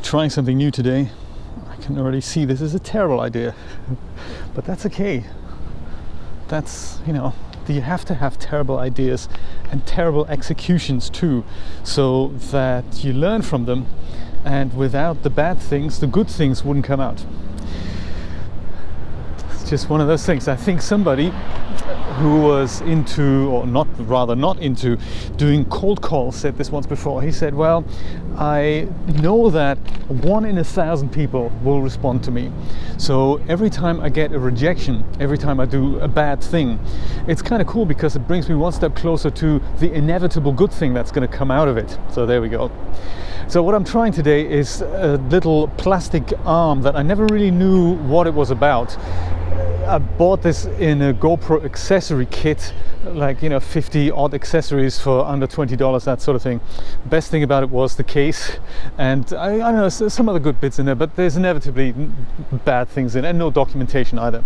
trying something new today. I can already see this is a terrible idea, but that's okay. That's, you have to have terrible ideas and terrible executions too, so that you learn from them, and without the bad things, the good things wouldn't come out. It's just one of those things. I think somebody who was into, or not into, doing cold calls said this once before. He said, well, I know that 1 in 1,000 people will respond to me. So every time I get a rejection, every time I do a bad thing, it's kind of cool because it brings me one step closer to the inevitable good thing that's going to come out of it. So there we go. So what I'm trying today is a little plastic arm that I never really knew what it was about. I bought this in a GoPro accessory kit, like 50 odd accessories for under $20, that sort of thing. Best thing about it was the case, and I don't know, some other good bits in there, but there's inevitably bad things in it, and no documentation either.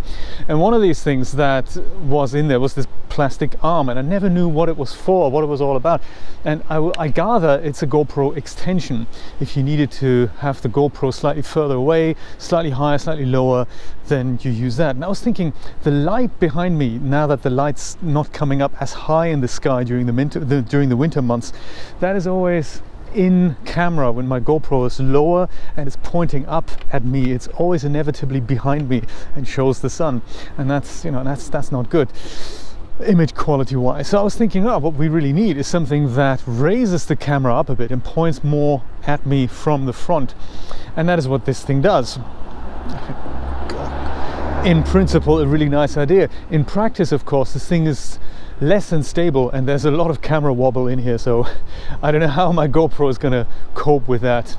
And one of these things that was in there was this plastic arm, and I never knew what it was for, what it was all about. And I gather it's a GoPro extension. If you needed to have the GoPro slightly further away, slightly higher, slightly lower, then you use that. And I was thinking, the light behind me, now that the light's not coming up as high in the sky during the winter months, that is always in camera when my GoPro is lower and it's pointing up at me. It's always inevitably behind me and shows the sun, and that's not good image quality wise. So I was thinking, what we really need is something that raises the camera up a bit and points more at me from the front, and that is what this thing does. In principle, a really nice idea. In practice, of course, this thing is less than stable, and there's a lot of camera wobble in here, so I don't know how my GoPro is going to cope with that.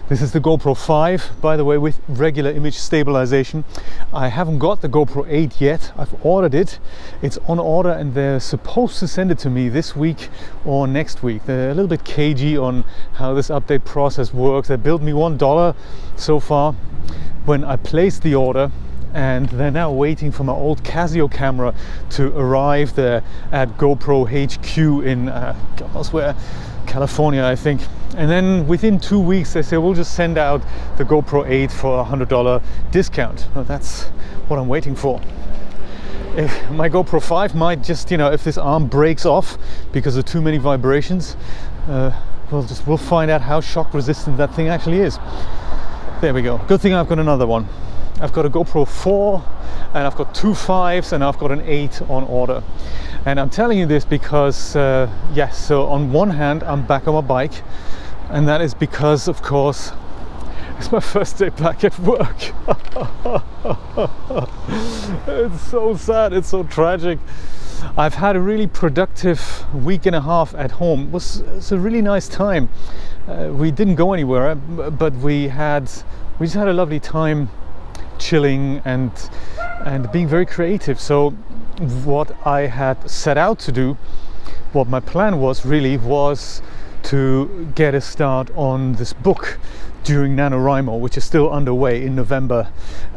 This is the GoPro 5, by the way, with regular image stabilization. I haven't got the GoPro 8 yet. I've ordered it. It's on order, and they're supposed to send it to me this week or next week. They're a little bit cagey on how this update process works. They billed me $1 so far when I placed the order, and they're now waiting for my old Casio camera to arrive there at GoPro HQ in God knows where, California, I think. And then within 2 weeks they say, we'll just send out the GoPro 8 for a $100 discount. Well, that's what I'm waiting for. If my GoPro 5 might just, if this arm breaks off because of too many vibrations, we'll find out how shock resistant that thing actually is. There we go. Good thing I've got another one. I've got a GoPro 4, and I've got 2 5s, and I've got an 8 on order. And I'm telling you this because, so on one hand, I'm back on my bike, and that is because, of course, it's my first day back at work. It's so sad, it's so tragic. I've had a really productive week and a half at home. It's a really nice time. We didn't go anywhere, but we just had a lovely time chilling and being very creative. So what I had set out to do, what my plan was to get a start on this book during NaNoWriMo, which is still underway in November.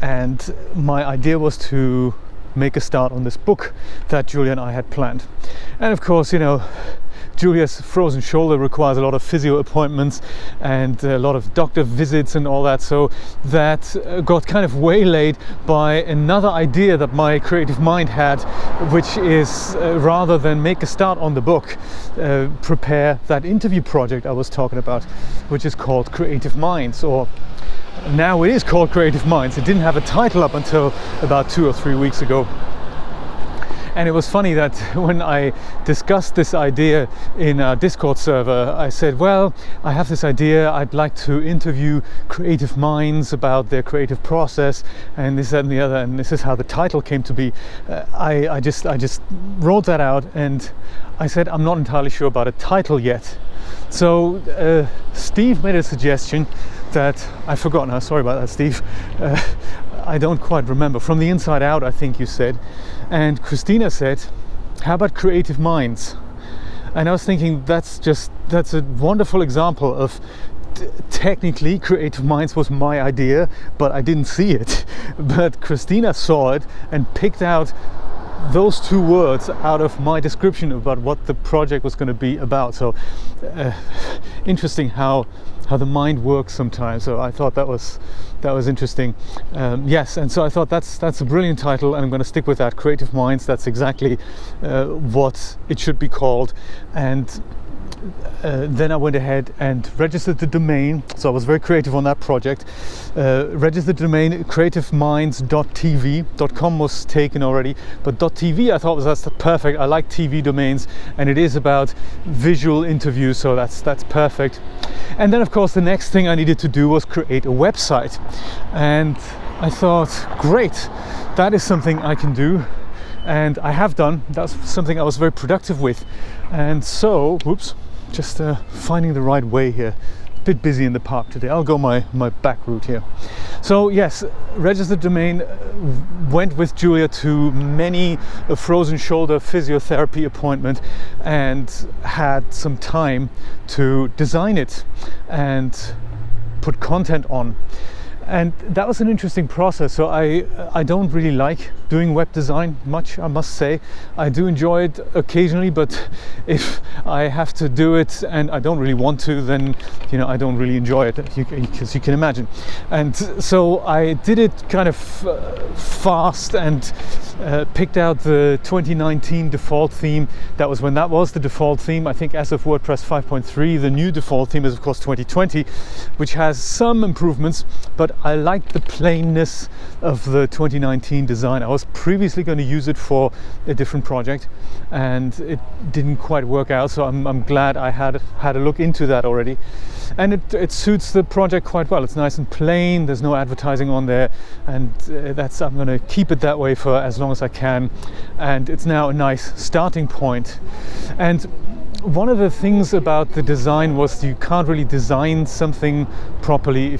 And my idea was to make a start on this book that Julia and I had planned. And of course, Julia's frozen shoulder requires a lot of physio appointments and a lot of doctor visits and all that, so that got kind of waylaid by another idea that my creative mind had, which is rather than make a start on the book, prepare that interview project I was talking about, which is called Creative Minds, or now it is called Creative Minds. It didn't have a title up until about 2 or 3 weeks ago. And it was funny that when I discussed this idea in our Discord server, I said, well, I have this idea, I'd like to interview creative minds about their creative process, and this, that, and the other, and this is how the title came to be. I just wrote that out, and I said, I'm not entirely sure about a title yet. So Steve made a suggestion that I've forgotten now, sorry about that, Steve. I don't quite remember. From the Inside Out, I think you said. And Christina said, how about Creative Minds? And I was thinking, that's a wonderful example of technically Creative Minds was my idea, but I didn't see it. But Christina saw it and picked out those two words out of my description about what the project was going to be about. So interesting how the mind works sometimes. So I thought that was interesting. Yes, and so I thought that's a brilliant title, and I'm going to stick with that. Creative Minds. That's exactly what it should be called. And then I went ahead and registered the domain. So I was very creative on that project. Registered the domain. creativeminds.tv.com was taken already, but .tv I thought that's perfect. I like TV domains, and it is about visual interviews, so that's perfect. And then of course the next thing I needed to do was create a website, and I thought, great, that is something I can do. And I have done. That's something I was very productive with. And so, whoops, just finding the right way here. A bit busy in the park today. I'll go my back route here. So yes, registered domain, went with Julia to many a frozen shoulder physiotherapy appointment, and had some time to design it and put content on. And that was an interesting process. So I don't really like doing web design much, I must say. I do enjoy it occasionally, but if I have to do it and I don't really want to, then I don't really enjoy it, because you can imagine. And so I did it kind of fast, and picked out the 2019 default theme. That was when that was the default theme. I think as of WordPress 5.3, the new default theme is of course 2020, which has some improvements, but I like the plainness of the 2019 design. I was previously going to use it for a different project, and it didn't quite work out, so I'm glad I had a look into that already. And it suits the project quite well. It's nice and plain, there's no advertising on there, and I'm going to keep it that way for as long as I can. And it's now a nice starting point. And one of the things about the design was you can't really design something properly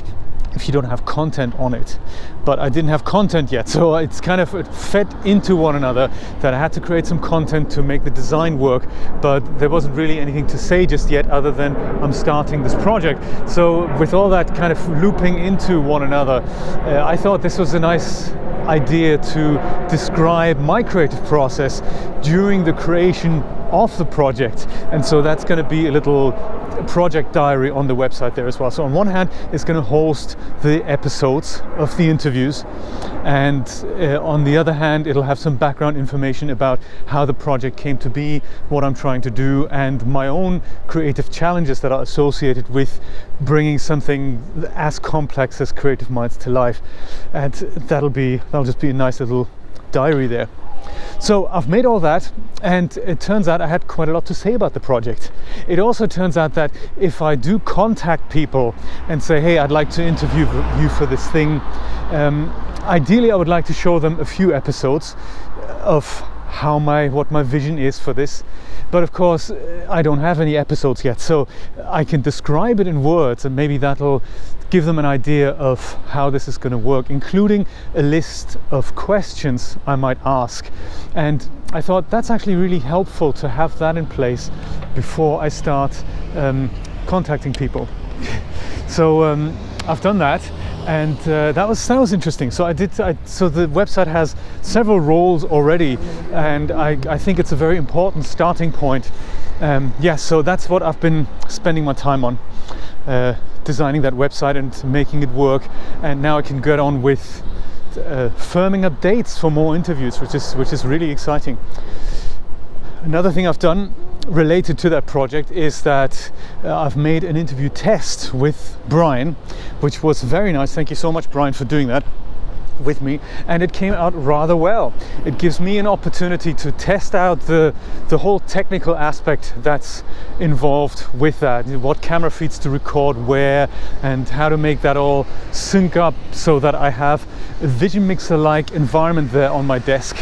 if you don't have content on it. But I didn't have content yet, so it's kind of fed into one another, that I had to create some content to make the design work, but there wasn't really anything to say just yet other than I'm starting this project. So with all that kind of looping into one another, I thought this was a nice idea to describe my creative process during the creation of the project. And so that's going to be a little project diary on the website there as well. So on one hand, it's going to host the episodes of the interviews, and on the other hand, it'll have some background information about how the project came to be, what I'm trying to do, and my own creative challenges that are associated with bringing something as complex as Creative Minds to life. And that'll just be a nice little diary there. So I've made all that, and it turns out I had quite a lot to say about the project. It also turns out that if I do contact people and say, hey, I'd like to interview you for this thing, ideally I would like to show them a few episodes of what my vision is for this. But of course, I don't have any episodes yet, so I can describe it in words, and maybe that'll give them an idea of how this is going to work, including a list of questions I might ask. And I thought that's actually really helpful to have that in place before I start contacting people. So I've done that, and that was interesting. So so the website has several roles already, and I think it's a very important starting point. So that's what I've been spending my time on, designing that website and making it work. And now I can get on with firming up dates for more interviews, which is really exciting. Another thing I've done related to that project is that I've made an interview test with Brian, which was very nice. Thank you so much, Brian, for doing that with me, and it came out rather well. It gives me an opportunity to test out the whole technical aspect that's involved with that, what camera feeds to record where, and how to make that all sync up so that I have a Vision Mixer-like environment there on my desk,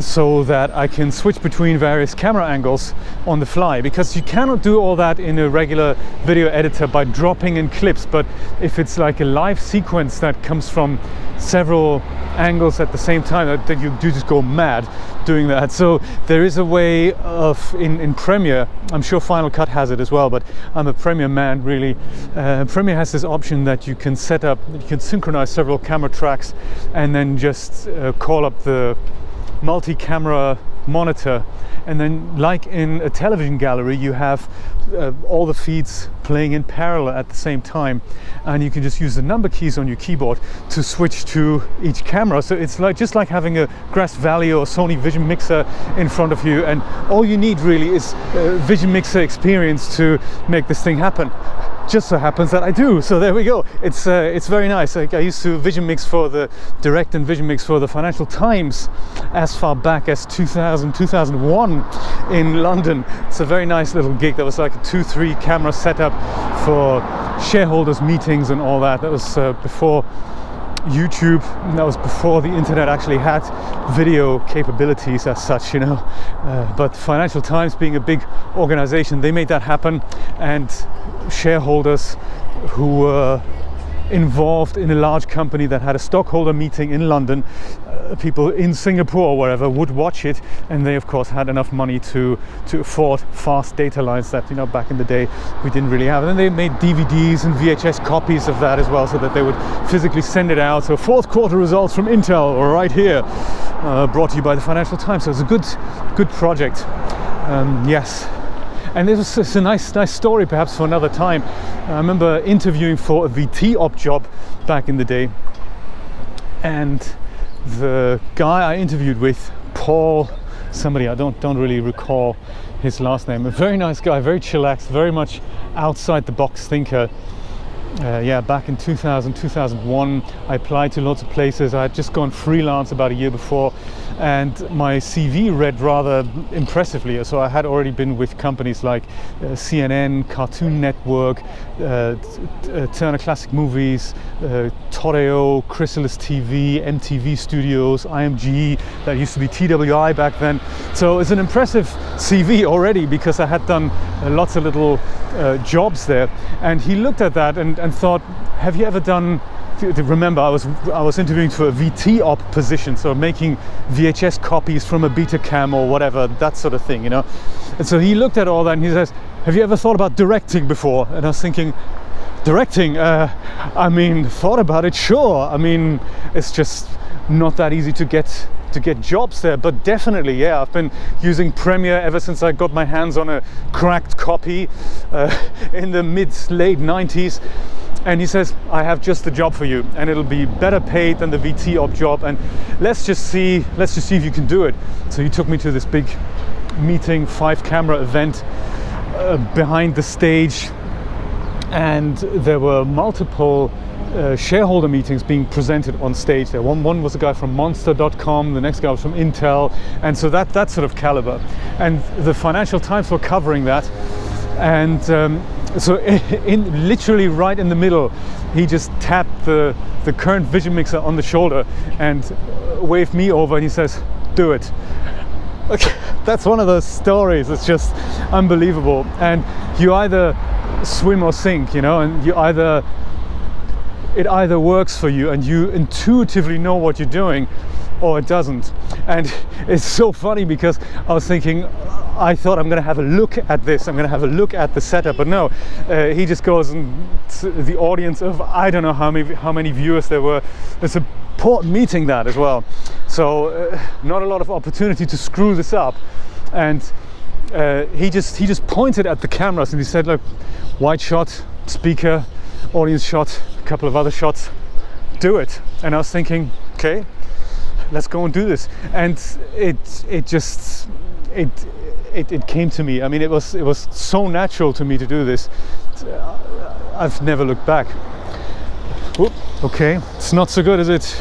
so that I can switch between various camera angles on the fly, because you cannot do all that in a regular video editor by dropping in clips. But if it's like a live sequence that comes from several angles at the same time, that you do just go mad doing that. So there is a way of, in Premiere, I'm sure Final Cut has it as well, but I'm a Premiere man really. Premiere has this option that you can set up, you can synchronize several camera tracks and then just call up the multi-camera monitor, and then like in a television gallery you have all the feeds playing in parallel at the same time, and you can just use the number keys on your keyboard to switch to each camera. So it's like just like having a Grass Valley or Sony Vision Mixer in front of you, and all you need really is Vision Mixer experience to make this thing happen. Just so happens that I do, so there we go. It's very nice. I used to Vision Mix for the Direct and Vision Mix for the Financial Times as far back as 2001 in London. It's a very nice little gig. That was like a 2-3 camera setup for shareholders meetings and all that. That was before YouTube. That was before the internet actually had video capabilities as such, you know. But Financial Times, being a big organization, they made that happen, and shareholders who were involved in a large company that had a stockholder meeting in London, people in Singapore or wherever would watch it, and they of course had enough money to afford fast data lines that, you know, back in the day we didn't really have. And then they made DVDs and VHS copies of that as well, so that they would physically send it out. So fourth quarter results from Intel right here, brought to you by the Financial Times. So it's a good project. Yes. And this was a nice story perhaps for another time. I remember interviewing for a VT op job back in the day, and the guy I interviewed with, Paul somebody, I don't really recall his last name, a very nice guy, very chillaxed, very much outside the box thinker. Back in 2001 I applied to lots of places. I had just gone freelance about a year before, and my CV read rather impressively. So I had already been with companies like CNN, Cartoon Network, Turner Classic Movies, Toreo, Chrysalis TV, MTV Studios, IMG, that used to be TWI back then. So it's an impressive CV already, because I had done lots of little jobs there. And he looked at that and thought, have you ever done, remember I was interviewing for a VT op position, so making VHS copies from a Betacam or whatever, that sort of thing, you know. And so he looked at all that and he says, have you ever thought about directing before? And I was thinking, directing? I mean, thought about it, sure. I mean, it's just not that easy to get jobs there, but definitely, yeah, I've been using Premiere ever since I got my hands on a cracked copy in the late 90s. And he says, I have just the job for you, and it'll be better paid than the VT op job, and let's just see if you can do it. So he took me to this big meeting, 5-camera event behind the stage, and there were multiple shareholder meetings being presented on stage there. One was a guy from Monster.com, the next guy was from Intel, and so that sort of caliber. And the Financial Times were covering that, and so in literally right in the middle, he just tapped the current Vision Mixer on the shoulder and waved me over, and he says, do it. Okay, that's one of those stories. It's just unbelievable. And you either swim or sink, you know, and it either works for you and you intuitively know what you're doing, or it doesn't. And it's so funny, because I was thinking, I thought I'm going to have a look at this, I'm going to have a look at the setup, but no, he just goes, and the audience of I don't know how many viewers there were. It's a port meeting that as well, so not a lot of opportunity to screw this up. And he just pointed at the cameras and he said, look, wide shot, speaker, audience shot, a couple of other shots, do it. And I was thinking, okay, let's go and do this. And it came to me. I mean, it was so natural to me to do this. I've never looked back. Whoop, okay, it's not so good, is it?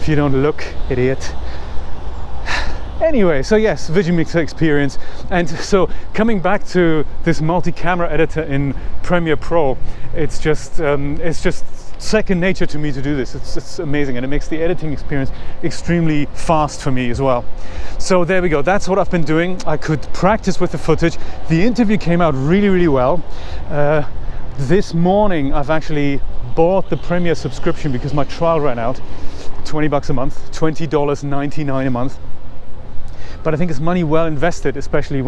If you don't look, idiot. Anyway, so yes, Vision Mixer experience. And so coming back to this multi-camera editor in Premiere Pro, it's just second nature to me to do this. It's amazing, and it makes the editing experience extremely fast for me as well. So there we go, that's what I've been doing. I could practice with the footage. The interview came out really, really well. This morning I've actually bought the Premiere subscription because my trial ran out. $20 a month, $20.99 a month. but I think it's money well invested, especially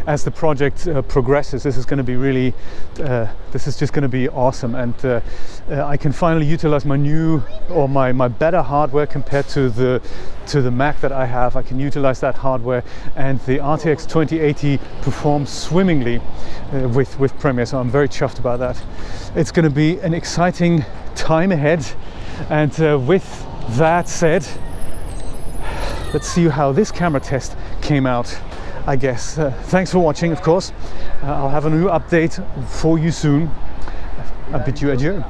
as the project progresses. This is going to be really, this is just going to be awesome, and I can finally utilize my new, or my better hardware compared to the Mac that I have. I can utilize that hardware, and the RTX 2080 performs swimmingly with Premiere, so I'm very chuffed about that. It's going to be an exciting time ahead, and with that said, let's see how this camera test came out, I guess. Thanks for watching, of course. I'll have a new update for you soon. I bid you adieu.